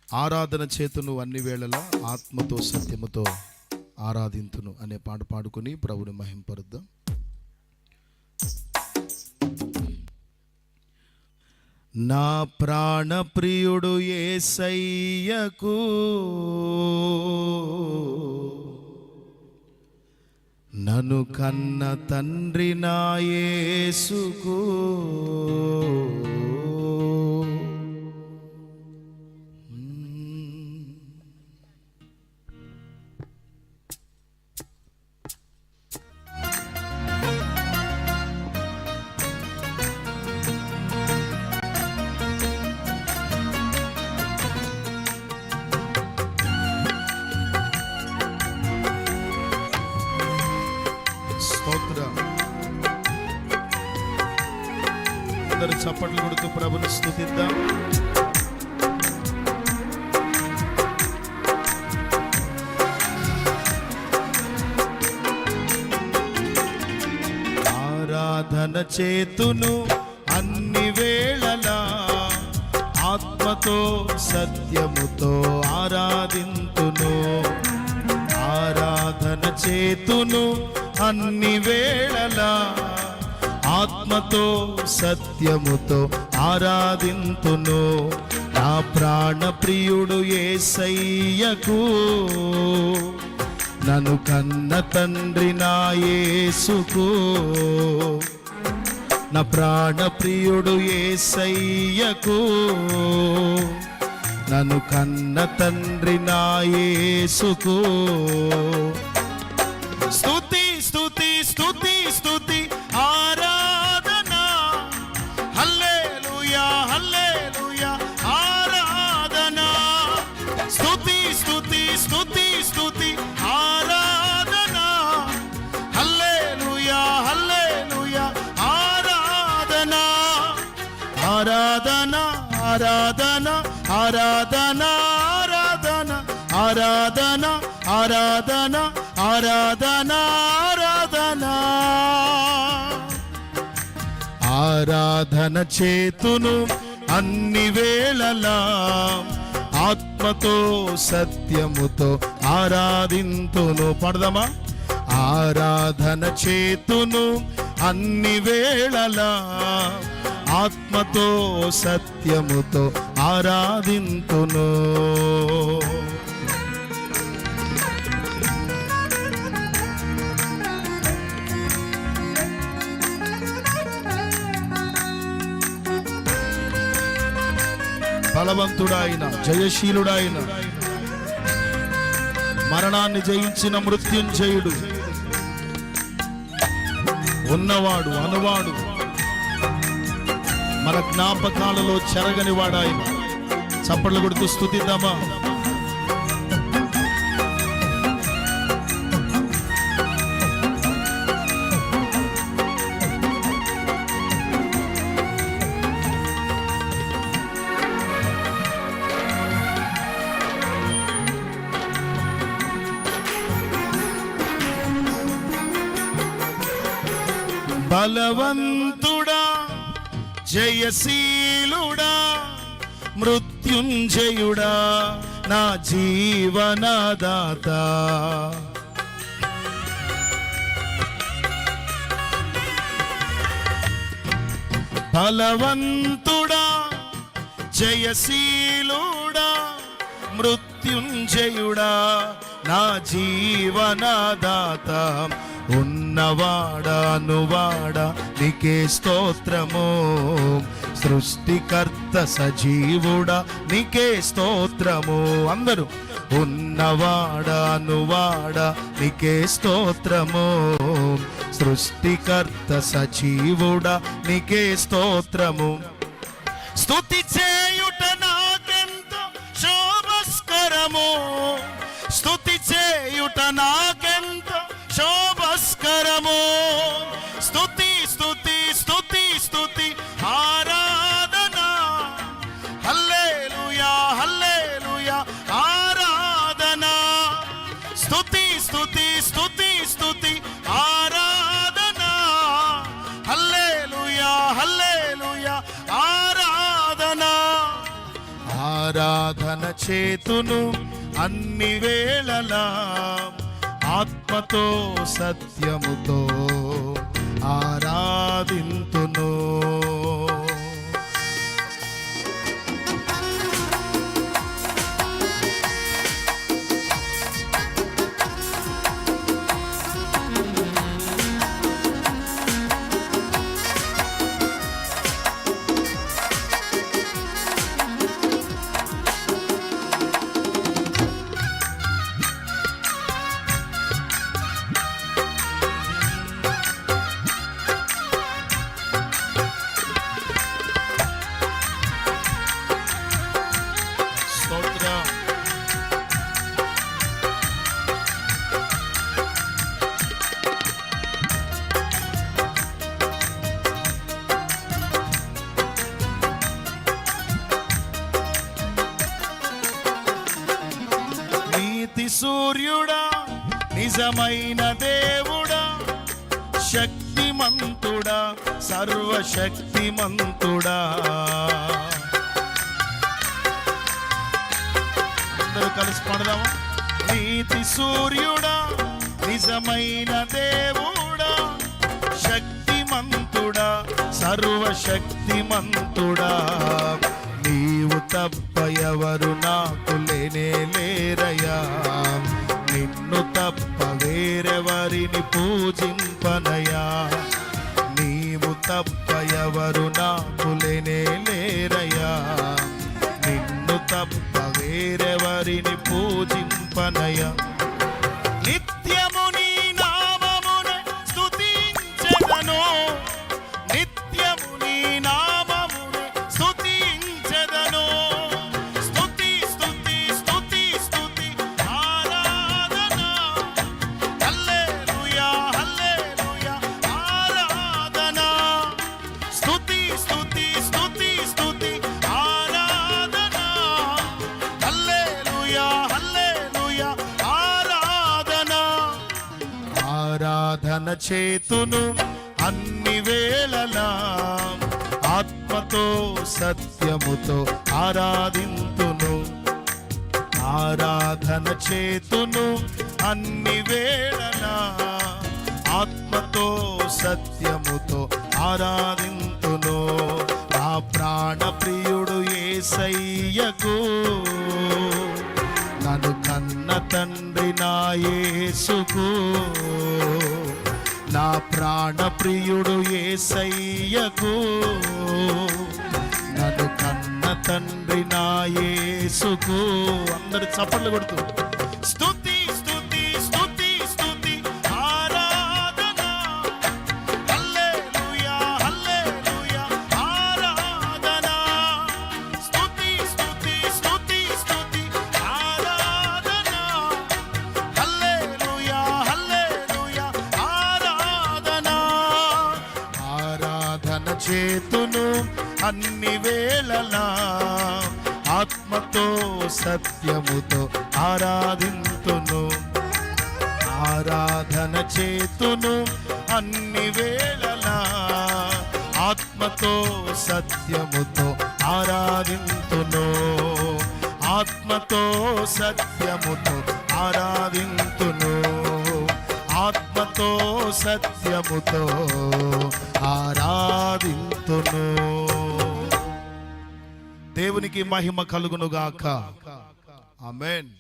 ఆరాధన చేతును అన్ని వేళలా ఆత్మతో సత్యముతో ఆరాధింతును అనే పాట పాడుకొని ప్రభుని మహింపరుద్దాం. నా ప్రాణ ప్రియుడు యేసయ్యకు నన్ను కన్న తండ్రి నా యేసుకు అందరూ చప్పట్లు కొడుతూ ప్రభుని స్తుతిద్దాం. ఆరాధన చేతును అన్ని వేళలా ఆత్మతో సత్యముతో ఆరాధింతును. ఆరాధన చేతును అన్ని వేళలా ఆత్మతో సత్యముతో ఆరాధింతును. నా ప్రాణ ప్రియుడు యేసయ్యకు నన్ను కన్న తండ్రి నా యేసుకు. నా ప్రాణ ప్రియుడు యేసయ్యకు నన్ను కన్న తండ్రి నా యేసుకు. స్తుతి స్తుతి స్తుతి స్తుతి ఆరాధన హల్లెలూయా హల్లెలూయా ఆరాధన. స్తుతి స్తుతి స్తుతి స్తుతి ఆరాధన హల్లెలూయా హల్లెలూయా ఆరాధన. ఆరాధన ఆరాధన ఆరాధన ఆరాధన ఆరాధన ఆరాధన ఆరాధన. ఆరాధన చేతును అన్ని వేళలా ఆత్మతో సత్యముతో ఆరాధింతును. పడదామా? ఆరాధన చేతును అన్ని వేళలా ఆత్మతో సత్యముతో ఆరాధింతును. బలవంతుడాయన జయశీలుడాయన మరణాన్ని జయించిన మృత్యుంజయుడు, ఉన్నవాడు అనువాడు, మన జ్ఞాపకాలలో చెరగని వాడాయన. చప్పట్లు కొడుతూ స్తుతిద్దామా? బలవంతుడా జయశీలుడా మృత్యుంజయుడా నా జీవనదాత. బలవంతుడా జయశీలుడా మృత్యుంజయుడా నా జీవనదాత. ఉన్నవాడా అనువాడా నీకే స్తోత్రము. సృష్టికర్త సజీవుడా నీకే స్తోత్రము. అందరూ ఉన్నవాడా అనువాడా నీకే స్తోత్రము. సృష్టికర్త సజీవుడా నీకే స్తోత్రము. స్తుతి చేయుట నాకెంతో శోభస్కరము. స్తుతి చేయుట నాకెంతో శోభస్కరము. స్తుతి స్తుతి స్తుతి స్తుతి ఆరాధన హల్లెలూయా హల్లెలూయా ఆరాధన. స్తుతి స్తుతి స్తుతి స్తుతి ఆరాధన హల్లెలూయా హల్లెలూయా ఆరాధన. ఆరాధన చేతును అన్ని వేళలా ఆత్మతో సత్యముతో ఆరాధింతును. సూర్యుడా నిజమైన దేవుడా, శక్తిమంతుడా సర్వశక్తిమంతుడా. అందరూ కలిసి పాడదాము. నీతి సూర్యుడా నిజమైన దేవుడా, శక్తిమంతుడా సర్వశక్తిమంతుడా. నీవు తప్ప ఎవరు నాకు లేనే లేరయ్యా, నిన్ను తప్ప వేరెవరిని పూజింపనయా. నీవు తప్ప ఎవరు నాకు లేనే లేరయ్యా, నిన్ను తప్ప వేరెవరిని పూజింపనయా. నిత్యము నీ నామమునే స్తుతించెదను, నిత్యము నీ నామమునే స్తుతించెదను. స్తుతి స్తుతి స్తుతి స్తుతి ఆరాధన, హల్లెలూయా హల్లెలూయా ఆరాధన. స్తుతి స్తుతి స్తుతి స్తుతి ఆరాధన, హల్లెలూయా హల్లెలూయా ఆరాధన. ఆరాధన చేతును అన్ని వేళలా ఆత్మతో సత్యముతో ఆరాధింతును. ఆరాధన చేతును అన్ని వేళలా ఆత్మతో సత్యముతో ఆరాధింతును. నా ప్రాణ ప్రియుడు యేసయ్యకు, నన్ను కన్న తండ్రి నా యేసుకు. నా ప్రాణ ప్రియుడు యేసయ్యకు, నన్ను కన్న తండ్రి నా యేసుకు. అందరు చప్పట్లు కొడుతూ స్తుతి స్తుతి స్తుతి స్తుతి ఆరాధన, హల్లెలూయా హల్లెలూయా ఆరాధన. స్తుతి స్తుతి స్తుతి స్తుతి ఆరాధన, హల్లెలూయా హల్లెలూయా ఆరాధన. ఆరాధన చేతును అన్ని వేళలా ఆత్మతో సత్యముతో ఆరాధింతును. ఆరాధన చేతును అన్ని వేళలా ఆత్మతో సత్యముతో ఆరాధింతును. ఆత్మతో సత్యముతో ఆరాధింతును. ఆత్మతో సత్యముతో ఆరాధింతును. దేవునికి మహిమ కలుగునుగాక. ఆమేన్.